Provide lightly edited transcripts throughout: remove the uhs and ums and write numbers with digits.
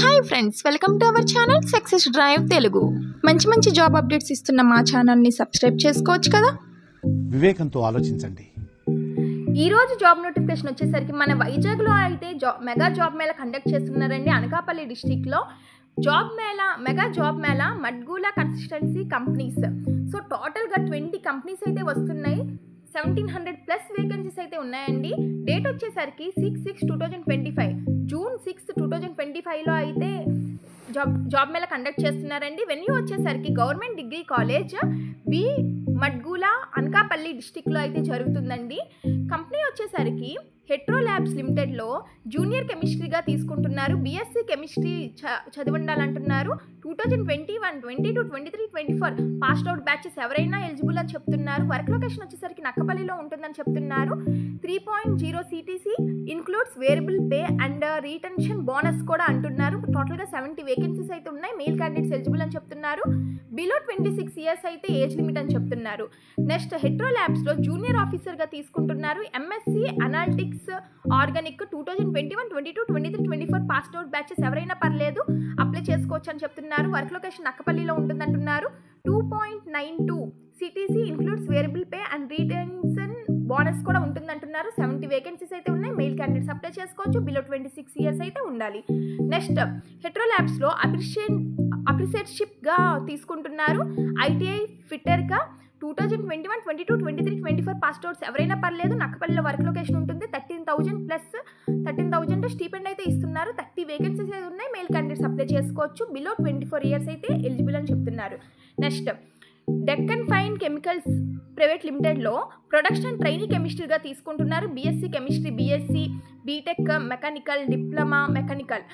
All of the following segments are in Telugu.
Hi friends, welcome to our channel success drive Telugu. మంచి జాబ్ అప్డేట్స్ ఇస్తున్న మా ఛానల్ని సబ్స్క్రైబ్ చేసుకోవచ్చు కదా. వివేకంతో ఆలోచించండి. ఈరోజు జాబ్ నోటిఫికేషన్ వచ్చేసరికి మన వైజాగ్లో అయితే మెగా జాబ్ మేళా కండక్ట్ చేస్తున్నారండి. అనకాపల్లి డిస్టిక్లో mega job mela Madugula consistency companies. So టోటల్గా 20 కంపెనీస్ అయితే వస్తున్నాయి. 1700+ వేకెన్సీస్ అయితే ఉన్నాయండి. డేట్ వచ్చేసరికి 6/6/2025 జూన్ 6, 2025లో అయితే జాబ్ మేళా కండక్ట్ చేస్తున్నారండి. వెన్యూ వచ్చేసరికి government degree college B Madugula Anakapalli డిస్టిక్లో అయితే జరుగుతుందండి. కంపెనీ వచ్చేసరికి హెట్రో ల్యాబ్స్ లిమిటెడ్లో జూనియర్ కెమిస్ట్రీగా తీసుకుంటున్నారు. బీఎస్సీ కెమిస్ట్రీ చదివండాలంటున్నారు. 2021, 22, 23, 24 పాస్డ్ అవుట్ బ్యాచెస్ ఎవరైనా ఎలిజిబుల్ అని చెప్తున్నారు. వర్క్ లొకేషన్ వచ్చేసరికి నక్కపల్లిలో ఉంటుందని చెప్తున్నారు. 3.0 CTC includes variable pay and retention bonus కూడా అంటున్నారు. టోటల్గా 70 వేకెన్సీస్ అయితే ఉన్నాయి. మెయిల్ క్యాండిడేట్స్ ఎలిజిబుల్ అని చెప్తున్నారు. బిలో 26 ఇయర్స్ అయితే ఏజ్ లిమిట్ అని చెప్తున్నారు. నెక్స్ట్ హెట్రో ల్యాబ్స్లో జూనియర్ ఆఫీసర్గా తీసుకుంటున్నారు. MSc analytics organic 2021, 22, 23, 24 passed out batches ఎవరైనా పర్లేదు, అప్లై చేసుకోవచ్చు అని చెప్తున్నారు. వర్క్ లొకేషన్ నక్కపల్లిలో ఉంటుందంటున్నారు. 2.92 CTC includes variable pay and retention bonus కూడా ఉంటుందంటున్నారు. 70 వేకెన్సీస్ అయితే ఉన్నాయి. మెయిల్ క్యాండిడేట్స్ అప్లై చేసుకోవచ్చు. బిలో 26 ఇయర్స్ అయితే ఉండాలి. నెక్స్ట్ హెట్రో ల్యాబ్స్లో అప్రిషియేట్షిప్గా తీసుకుంటున్నారు. ఐటీఐ ఫిట్టర్గా 2021, 22, 23, 24 పాస్డ్ అవుట్స్ ఎవరైనా పర్లేదు. నక్కపల్లిలో వర్క్ లొకేషన్ ఉంటుంది. 13,000 స్టీపెండ్ అయితే ఇస్తున్నారు. 30 వేకెన్సీస్ అయితే ఉన్నాయి. మెయిల్ క్యాండిడేట్స్ అప్లై చేసుకోవచ్చు. బిలో 24 ఇయర్స్ అయితే ఎలిజిబుల్ అని చెప్తున్నారు. Next Deccan fine chemicals private లిమిటెడ్లో ప్రొడక్షన్ ట్రైనీ కెమిస్ట్రీగా తీసుకుంటున్నారు. BSc chemistry, BSc, BTech, mechanical, diploma mechanical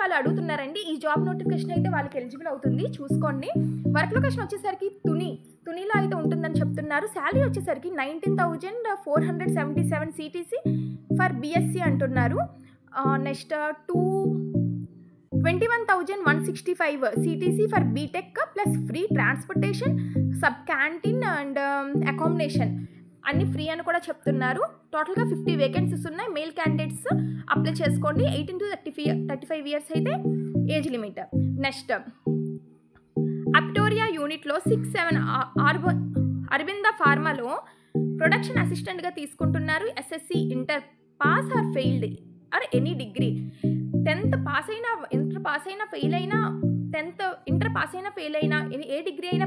వాళ్ళు అడుగుతున్నారండి. ఈ జాబ్ నోటిఫికేషన్ అయితే వాళ్ళకి ఎలిజిబుల్ అవుతుంది, చూసుకోండి. వర్క్ లొకేషన్ వచ్చేసరికి తునిలో అయితే ఉంటుందని చెప్తున్నారు. శాలరీ వచ్చేసరికి 19,477 CTC ఫర్ బీఎస్సీ అంటున్నారు. Next 21,165 CTC for BTech plus free transportation, సబ్ క్యాంటీన్ అండ్ అకామిడేషన్ అన్ని ఫ్రీ అని కూడా చెప్తున్నారు. టోటల్గా 50 వేకెన్సీస్ ఉన్నాయి. మెయిల్ క్యాండిడేట్స్ అప్లై చేసుకోండి. 18 to 35 ఇయర్స్ అయితే ఏజ్ లిమిట్. నెక్స్ట్ అప్టోరియా యూనిట్లో 6-7 అరవింద ఫార్మాలో ప్రొడక్షన్ అసిస్టెంట్గా తీసుకుంటున్నారు. SSC inter pass or failed or any degree. 10th pass అయినా, ఇంటర్ పాస్ అయినా, ఫెయిల్ అయినా, 10th ఇంటర్ పాస్ అయినా, ఫెయిల్ అయినా, ఏ డిగ్రీ అయినా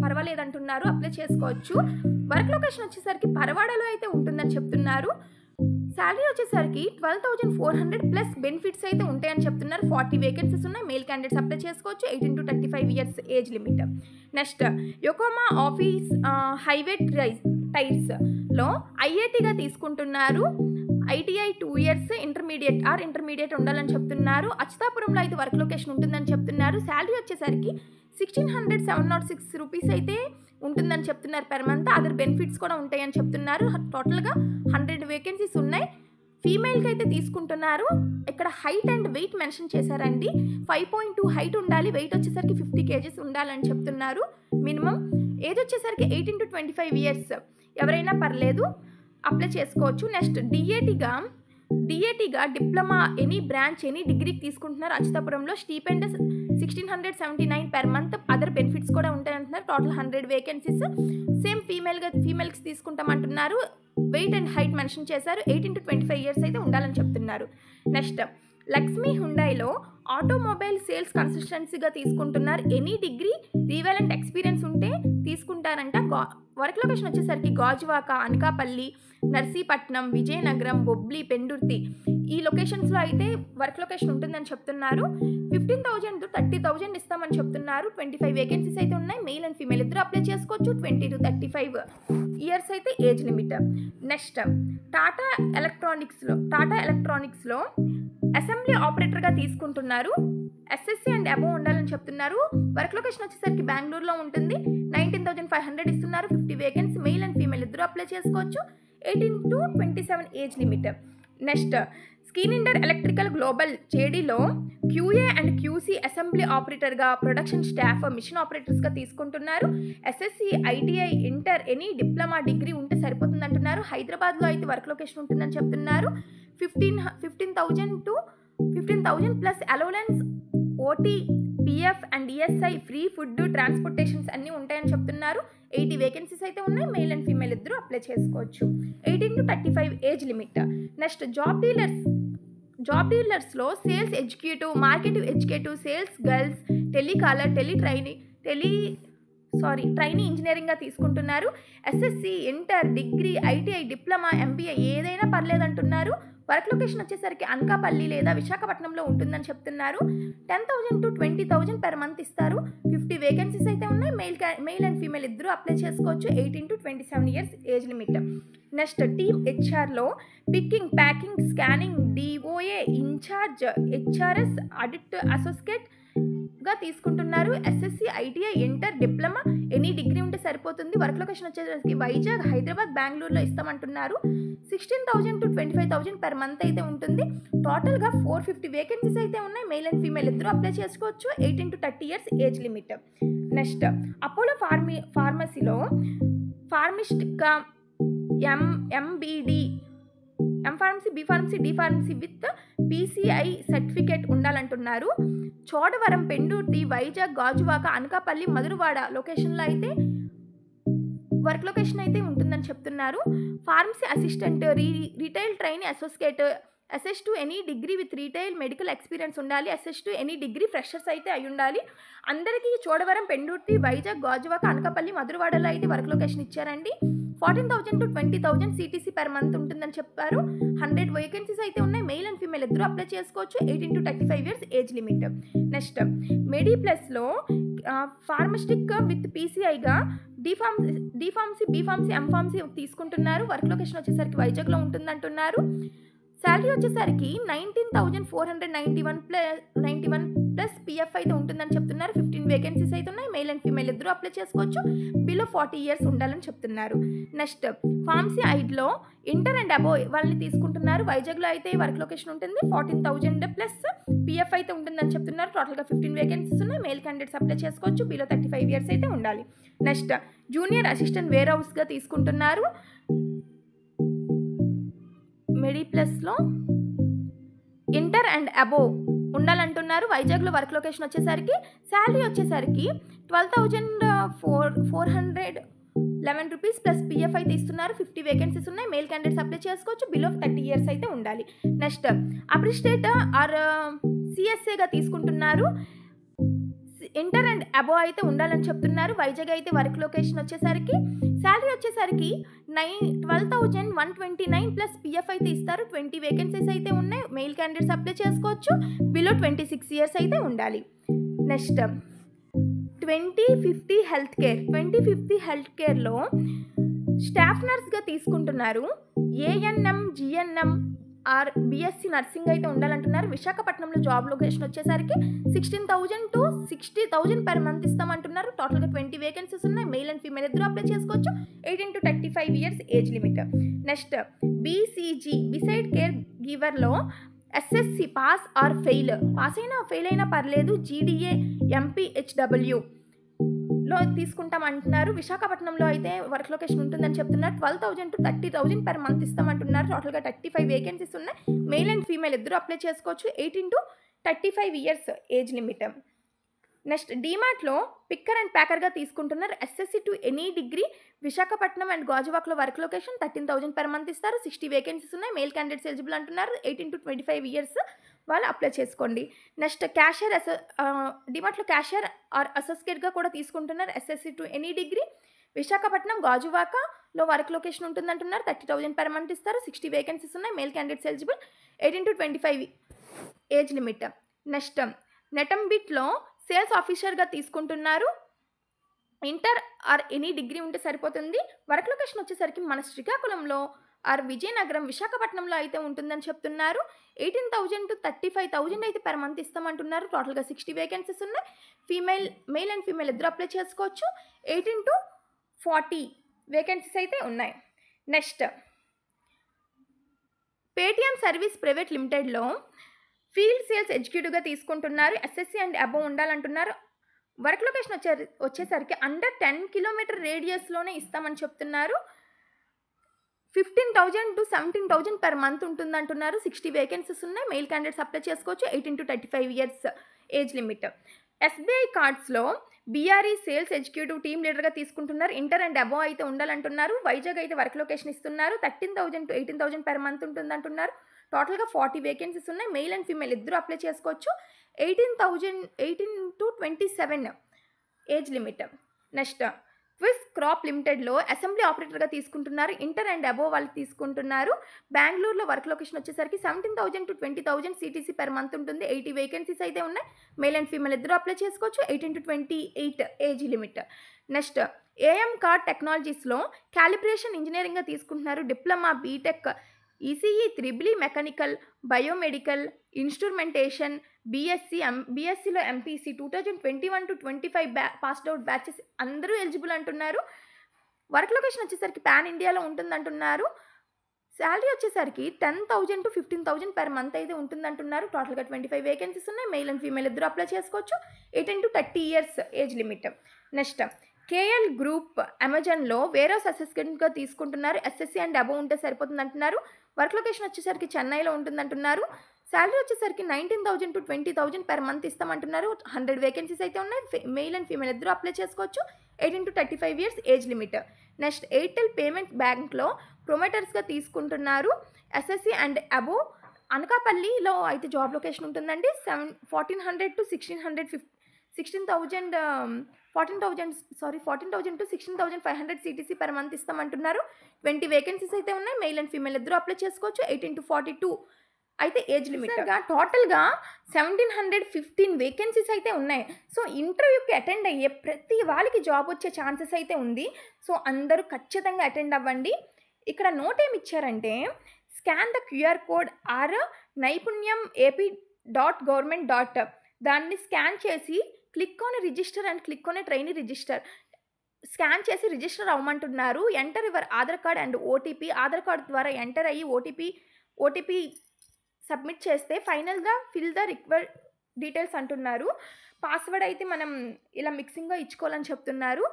పర్వాలేదంటున్నారు. అప్లై చేసుకోవచ్చు. వర్క్ లొకేషన్ వచ్చేసరికి పరవాడలో అయితే ఉంటుందని చెప్తున్నారు. శాలరీ వచ్చేసరికి 12,400 ప్లస్ బెనిఫిట్స్ అయితే ఉంటాయని చెప్తున్నారు. 40 వేకెన్సీస్ ఉన్నాయి. మెయిల్ క్యాండిడేట్స్ అప్లై చేసుకోవచ్చు. 18 to 35 years age limit. Next Yokohama off highway టైర్స్లో ఐఐటీగా తీసుకుంటున్నారు. ఐటీఐ 2 ఇయర్స్ ఇంటర్మీడియట్ ఉండాలని చెప్తున్నారు. అచ్యుతాపురంలో అయితే వర్క్ లొకేషన్ ఉంటుందని చెప్తున్నారు. శాలరీ వచ్చేసరికి 1,607.06 రూపీస్ అయితే ఉంటుందని చెప్తున్నారు పెర్ మంత్. అదర్ బెనిఫిట్స్ కూడా ఉంటాయని చెప్తున్నారు. టోటల్గా 100 వేకెన్సీస్ ఉన్నాయి. ఫీమేల్కి అయితే తీసుకుంటున్నారు. ఇక్కడ హైట్ అండ్ వెయిట్ మెన్షన్ చేశారండి. 5.2 హైట్ ఉండాలి. వెయిట్ వచ్చేసరికి 50 kgs ఉండాలని చెప్తున్నారు. మినిమం ఏజ్ వచ్చేసరికి 18 to 25 ఇయర్స్ ఎవరైనా పర్లేదు, అప్లై చేసుకోవచ్చు. నెక్స్ట్ డిఏటీగా డిప్లొమా ఎనీ బ్రాంచ్ ఎనీ డిగ్రీకి తీసుకుంటున్నారు. అచ్యుతాపురంలో stipend 1,679 per month. Other benefits కూడా ఉంటాయంటున్నారు. Total 100 vacancies. సేమ్ ఫీమేల్కి తీసుకుంటామంటున్నారు. వెయిట్ అండ్ హైట్ మెన్షన్ చేశారు. 18 to 25 ఇయర్స్ అయితే ఉండాలని చెప్తున్నారు. నెక్స్ట్ లక్ష్మీ హుండాయిలో ఆటోమొబైల్ సేల్స్ కన్సల్టెన్సీగా తీసుకుంటున్నారు. ఎనీ డిగ్రీ రీవెలెంట్ ఎక్స్పీరియన్స్ ఉంటే తీసుకుంటారంట. వర్క్ లొకేషన్ వచ్చేసరికి గాజువాక, అనకాపల్లి, నర్సీపట్నం, విజయనగరం, బొబ్లీ, పెందుర్తి ఈ లొకేషన్స్లో అయితే వర్క్ లొకేషన్ ఉంటుందని చెప్తున్నారు. 15,000 to 30,000 ఇస్తామని చెప్తున్నారు. 25 వేకెన్సీస్ అయితే ఉన్నాయి. మెయిల్ అండ్ ఫీమేల్ ఇద్దరు అప్లై చేసుకోవచ్చు. 20 to 35 ఇయర్స్ అయితే ఏజ్ లిమిట్. నెక్స్ట్ టాటా ఎలక్ట్రానిక్స్లో అసెంబ్లీ ఆపరేటర్గా తీసుకుంటున్నారు. ఎస్ఎస్సి అండ్ అబోవ్ ఉండాలని చెప్తున్నారు. వర్క్ లొకేషన్ వచ్చేసరికి బెంగళూరులో ఉంటుంది. 19,500 ఇస్తున్నారు. 50 వేకెన్సీ. మెయిల్ అండ్ ఫీమేల్ ఇద్దరు అప్లై చేసుకోవచ్చు. 18 to 27 age limit. Next Schneider electrical global జేడీలో క్యూఏ అండ్ క్యూసీ అసెంబ్లీ ఆపరేటర్గా, ప్రొడక్షన్ స్టాఫ్, మిషన్ ఆపరేటర్స్గా తీసుకుంటున్నారు. SSC, ITI, inter any diploma degree ఉంటే సరిపోతుంది అంటున్నారు. హైదరాబాద్లో అయితే వర్క్ లొకేషన్ ఉంటుందని చెప్తున్నారు. 15,000 to 15,000 plus allowance, OT, PF and ESI, free food, transportations అన్నీ ఉంటాయని చెప్తున్నారు. 80 వేకెన్సీస్ అయితే ఉన్నాయి. మేల్ అండ్ ఫీమేల్ ఇద్దరు అప్లై చేసుకోవచ్చు. 18 to 35 age limit. Next job డీలర్స్లో sales executive, marketing executive, sales girls, telecaller, trainee ఇంజనీరింగ్గా తీసుకుంటున్నారు. SSC, inter, degree, ITI, diploma, MBA ఏదైనా పర్లేదంటున్నారు. వర్క్ లొకేషన్ వచ్చేసరికి అనకాపల్లి లేదా విశాఖపట్నంలో ఉంటుందని చెప్తున్నారు. 10,000 to 20,000 per month ఇస్తారు. 50 వేకెన్సీస్ అయితే ఉన్నాయి. మెయిల్ అండ్ ఫీమేల్ ఇద్దరు అప్లై చేసుకోవచ్చు. 18 to 27 years age limit. Next team హెచ్ఆర్లో picking, packing, scanning, DOA in charge, HRs, audit అసోసియేట్గా తీసుకుంటున్నారు. SSC, ITI, inter, diploma, any degree ఉంటే సరిపోతుంది. వర్క్ లొకేషన్ వచ్చేసరికి వైజాగ్, హైదరాబాద్, బెంగళూరులో ఇస్తామంటున్నారు. 16,000 to 25,000 per month అయితే ఉంటుంది. టోటల్గా 450 వేకెన్సీస్ అయితే ఉన్నాయి. మెయిల్ అండ్ ఫీమేల్ ఇద్దరు అప్లై చేసుకోవచ్చు. 18 to 30 years age limit. Next Apollo ఫార్మసీలో ఫార్మిస్ట్గా ఎంబీడి, M pharmacy, B pharmacy, D pharmacy with PCI certificate ఉండాలంటున్నారు. చోడవరం, పెందుర్తి, వైజాగ్, గాజువాక, అనకాపల్లి, మధురవాడ లొకేషన్లో అయితే వర్క్ లొకేషన్ అయితే ఉంటుందని చెప్తున్నారు. Pharmacy assistant, retail trainee associate, SSC to any degree with retail medical experience ఉండాలి. SSC to any degree freshers అయితే అయి ఉండాలి. అందరికీ చోడవరం, పెందుర్తి, వైజాగ్, గాజువాక, అనకాపల్లి, మధురవాడలో అయితే వర్క్ లొకేషన్ ఇచ్చారండి. 14,000 to 20,000 సిటీసీ per month ఉంటుందని చెప్పారు. 100 వేకెన్సీస్ అయితే ఉన్నాయి. మెయిల్ అండ్ ఫీమేల్ ఇద్దరు అప్లై చేసుకోవచ్చు. 18 to 35 years age limit. Next మెడి ప్లస్లో ఫార్మస్టిక్ విత్ పీసీఐగా డిఫార్మసీ, బీఫార్మసీ, ఎంఫార్మసీ తీసుకుంటున్నారు. వర్క్ లొకేషన్ వచ్చేసరికి వైజాగ్లో ఉంటుందంటున్నారు. శాలరీ వచ్చేసరికి 19,491 ప్లస్ పిఎఫ్ అయితే ఉంటుందని చెప్తున్నారు. 15 వేకెన్సీస్ అయితే ఉన్నాయి. మెయిల్ అండ్ ఫీమేల్ ఇద్దరు అప్లై చేసుకోవచ్చు. బిలో 40 years ఉండాలని చెప్తున్నారు. నెక్స్ట్ ఫార్మసీ ఐడ్లో ఇంటర్ అండ్ అబోవ్ వాళ్ళని తీసుకుంటున్నారు. వైజాగ్లో అయితే వర్క్ లొకేషన్ ఉంటుంది. 14,000 ప్లస్ పిఎఫ్ అయితే ఉంటుందని చెప్తున్నారు. టోటల్గా 15 వేకెన్సీస్ ఉన్నాయి. మెయిల్ క్యాండిడేట్స్ అప్లై చేసుకోవచ్చు. బిలో 35 years అయితే ఉండాలి. నెక్స్ట్ జూనియర్ అసిస్టెంట్ వేర్ హౌస్గా తీసుకుంటున్నారు. మెడి ప్లస్లో ఇంటర్ అండ్ అబోవ్ ఉండాలంటున్నారు. వైజాగ్లో వర్క్ లొకేషన్ వచ్చేసరికి శాలరీ వచ్చేసరికి 12,411 రూపీస్ ప్లస్ పిఎఫ్ అయితే ఇస్తున్నారు. 50 వేకెన్సీస్ ఉన్నాయి. మెయిల్ క్యాండిడేట్స్ అప్లై చేసుకోవచ్చు. బిలో 30 years అయితే ఉండాలి. నెక్స్ట్ అప్రిషియేట్ ఆర్ సిఎస్ఏగా తీసుకుంటున్నారు. ఇంటర్ అండ్ అబోవ్ అయితే ఉండాలని చెప్తున్నారు. వైజాగ్ అయితే వర్క్ లొకేషన్ వచ్చేసరికి శాలరీ వచ్చేసరికి 12,129 ప్లస్ పిఎఫ్ అయితే ఇస్తారు. 20 వేకెన్సీస్ అయితే ఉన్నాయి. మెయిల్ క్యాండిడేట్స్ అప్లై చేసుకోవచ్చు. బిలో 26 years అయితే ఉండాలి. నెక్స్ట్ 2050 హెల్త్ కేర్లో స్టాఫ్ నర్స్గా తీసుకుంటున్నారు. ANM, GNM or BSc nursing అయితే ఉండాలంటున్నారు. విశాఖపట్నంలో జాబ్ లొకేషన్ వచ్చేసరికి 16,000 to 60,000 per month ఇస్తామంటున్నారు. టోటల్గా 20 వేకెన్సీస్ ఉన్నాయి. మెయిల్ అండ్ ఫీమేల్ ఇద్దరు అప్లై చేసుకోవచ్చు. 18 to 35 years age limit. Next BCG, bedside care గివర్లో ఎస్ఎస్సి పాస్ ఫెయిల్ అయినా పర్లేదు. జీడీఏ, ఎంపీహెచ్డబ్ల్యూ లో తీసుకుంటామంటున్నారు. విశాఖపట్నంలో అయితే వర్క్ లొకేషన్ ఉంటుందని చెప్తున్నారు. 12,000 to 30,000 per month ఇస్తామంటున్నారు. టోటల్గా 35 వేకెన్సీస్ ఉన్నాయి. మెయిల్ అండ్ ఫీమేల్ ఇద్దరు అప్లై చేసుకోవచ్చు. 18 to 35 years age limit. Next డీమార్ట్లో పిక్కర్ అండ్ ప్యాకర్గా తీసుకుంటున్నారు. SSC to any degree. Visakhapatnam and గాజువాక్లో వర్క్ లొకేషన్ 13,000 per month ఇస్తారు. 60 వేకెన్సీస్ ఉన్నాయి. మెయిల్ క్యాండిడేట్స్ ఎలిజిబుల్ అంటున్నారు. 18 to 25 years వాళ్ళు అప్లై చేసుకోండి. నెక్స్ట్ క్యాషియర్, డిమార్ట్లో క్యాషియర్ ఆర్ అసోసియేట్గా కూడా తీసుకుంటున్నారు. SSC to any degree. Visakhapatnam, గాజువాకలో వర్క్ లొకేషన్ ఉంటుందంటున్నారు. 30,000 per month ఇస్తారు. 60 వేకెన్సీస్ ఉన్నాయి. Male candidates eligible. 18 to 25 age limit. Next నెటంబిట్లో సేల్స్ ఆఫీసర్గా తీసుకుంటున్నారు. ఇంటర్ ఆర్ ఎనీ డిగ్రీ ఉంటే సరిపోతుంది. వర్క్ లొకేషన్ వచ్చేసరికి మన శ్రీకాకుళంలో ఆర్ విజయనగరం, విశాఖపట్నంలో అయితే ఉంటుందని చెప్తున్నారు. 18,000 to 35,000 అయితే per month ఇస్తామంటున్నారు. టోటల్గా 60 వేకెన్సీస్ ఉన్నాయి. మెయిల్ అండ్ ఫీమేల్ ఇద్దరు అప్లై చేసుకోవచ్చు. 18 to 40 వేకెన్సీస్ అయితే ఉన్నాయి. నెక్స్ట్ పేటిఎం సర్వీస్ ప్రైవేట్ లిమిటెడ్లో ఫీల్డ్ సేల్స్ ఎగ్జిక్యూటివ్గా తీసుకుంటున్నారు. ఎస్ఎస్సి అండ్ అబోవ్ ఉండాలంటున్నారు. వర్క్ లొకేషన్ వచ్చేసరికి అండర్ 10 kilometer రేడియస్లోనే ఇస్తామని చెప్తున్నారు. 15,000 to 17,000 పర్ మంత్ ఉంటుందంటున్నారు. 60 వేకెన్సీస్ ఉన్నాయి. మెయిల్ క్యాండిడేట్స్ అప్లై చేసుకోవచ్చు. 18 to 35 years age limit. SBI కార్డ్స్లో బీఆర్ఈ సేల్స్ ఎగ్జిక్యూటివ్ టీమ్ లీడర్గా తీసుకుంటున్నారు. ఇంటర్ అండ్ అబోవ్ అయితే ఉండాలంటున్నారు. వైజాగ్ అయితే వర్క్ లొకేషన్ ఇస్తున్నారు. 13,000 to 18,000 పర్ మంత్ ఉంటుందంటున్నారు. టోటల్గా 40 వేకెన్సీస్ ఉన్నాయి. మెయిల్ అండ్ ఫీమేల్ ఇద్దరు అప్లై చేసుకోవచ్చు. 18 to 27 age limit. Next Quess Corp లిమిటెడ్లో అసెంబ్లీ ఆపరేటర్గా తీసుకుంటున్నారు. ఇంటర్ అండ్ అబోవ్ వాళ్ళు తీసుకుంటున్నారు. బెంగళూరులో వర్క్ లొకేషన్ వచ్చేసరికి 17,000 to 20,000 సిటీసీ పర్ మంత్ ఉంటుంది. 80 వేకెన్సీస్ అయితే ఉన్నాయి. మెయిల్ అండ్ ఫీమేల్ ఇద్దరు అప్లై చేసుకోవచ్చు. 18 to 28 age limit. Next AM card టెక్నాలజీస్లో క్యాలిబ్రేషన్ ఇంజనీరింగ్గా తీసుకుంటున్నారు. Diploma, BTech, ECE, triple mechanical, biomedical, instrumentation, బీఎస్సీలో MPC 2021 to 25 passed out batches అందరూ ఎలిజిబుల్ అంటున్నారు. వర్క్ లొకేషన్ వచ్చేసరికి పాన్ ఇండియాలో ఉంటుందంటున్నారు. శాలరీ వచ్చేసరికి 10,000 to 15,000 పర్ మంత్ అయితే ఉంటుందంటున్నారు. టోటల్గా 25 వేకెన్సీస్ ఉన్నాయి. మెయిల్ అండ్ ఫీమేల్ ఇద్దరు అప్లై చేసుకోవచ్చు. 18 to 30 years age limit. Next KL group అమెజాన్లో వేరోస్ అసిస్టెంట్గా తీసుకుంటున్నారు. ఎస్ఎస్సీ అండ్ అబోవ్ ఉంటే సరిపోతుంది అంటున్నారు. వర్క్ లొకేషన్ వచ్చేసరికి చెన్నైలో ఉంటుందంటున్నారు. శాలరీ వచ్చేసరికి 19,000 to 20,000 పర్ మంత్ ఇస్తామంటున్నారు. 100 వేకెన్సీస్ అయితే ఉన్నాయి. మెయిల్ అండ్ ఫీమేల్ ఇద్దరు అప్లై చేసుకోవచ్చు. 18 to 35 years age limit. Next Airtel payment బ్యాంక్లో ప్రొమోటర్స్గా తీసుకుంటున్నారు. SSC and above. అనకాపల్లిలో అయితే జాబ్ లొకేషన్ ఉంటుందండి. 14,000 to 16,500 సిటీసీ పర్ మంత్ ఇస్తామంటున్నారు. 20 వేకెన్సీస్ అయితే ఉన్నాయి. మెయిల్ అండ్ ఫీమేల్ ఇద్దరు అప్లై చేసుకోవచ్చు. 18 to 42 అయితే ఏజ్ లిమిట్గా టోటల్గా 1,715 వేకెన్సీస్ అయితే ఉన్నాయి. సో ఇంటర్వ్యూకి అటెండ్ అయ్యే ప్రతి వాళ్ళకి జాబ్ వచ్చే ఛాన్సెస్ అయితే ఉంది. సో అందరూ ఖచ్చితంగా అటెండ్ అవ్వండి. ఇక్కడ నోట్ ఏమి ఇచ్చారంటే scan the QR code or Naipunyam AP.government. దాన్ని స్కాన్ చేసి click on register and click on trainee register. Scan చేసి రిజిస్టర్ అవ్వమంటున్నారు. Enter your Aadhaar card and OTP. Aadhaar card ద్వారా ఎంటర్ అయ్యి ఓటీపీ సబ్మిట్ చేస్తే ఫైనల్గా ఫిల్ ద రిక్వైర్డ్ డీటెయిల్స్ అంటున్నారు. పాస్వర్డ్ అయితే మనం ఇలా మిక్సింగ్గా ఇచ్చుకోవాలని చెప్తున్నారు.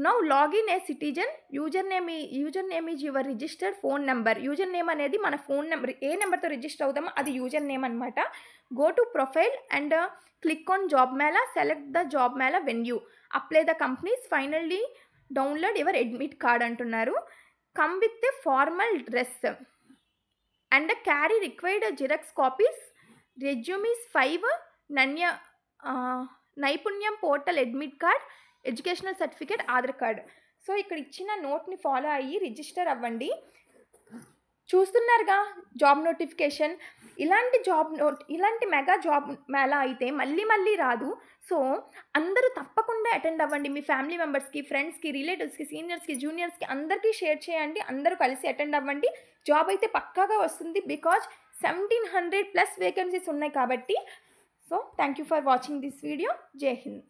Now login a citizen. User name is your registered phone number. User name అనేది మన ఫోన్ నెంబర్, ఏ నెంబర్తో రిజిస్టర్ అవుతామో అది యూజర్ నేమ్ అనమాట. Go to profile and click on job mela. Select the job mela venue. Apply the companies. Finally download your admit card అంటున్నారు. Come with a formal dress and carry required xerox copies, resumes 5, Naipunyam portal admit card, educational certificate, Aadhaar card. So ఇక్కడ ఇచ్చిన నోట్ని ఫాలో అయ్యి రిజిస్టర్ అవ్వండి. చూస్తున్నారుగా జాబ్ నోటిఫికేషన్. ఇలాంటి మెగా జాబ్ మేళా అయితే మళ్ళీ రాదు. సో అందరూ తప్పకుండా అటెండ్ అవ్వండి. మీ ఫ్యామిలీ మెంబర్స్కి, ఫ్రెండ్స్కి, రిలేటివ్స్కి, సీనియర్స్కి, జూనియర్స్కి అందరికీ షేర్ చేయండి. అందరూ కలిసి అటెండ్ అవ్వండి. జాబ్ అయితే పక్కాగా వస్తుంది. బికాజ్ 1,700+ వేకెన్సీస్ ఉన్నాయి కాబట్టి. So thank you for watching this video. జై హింద్.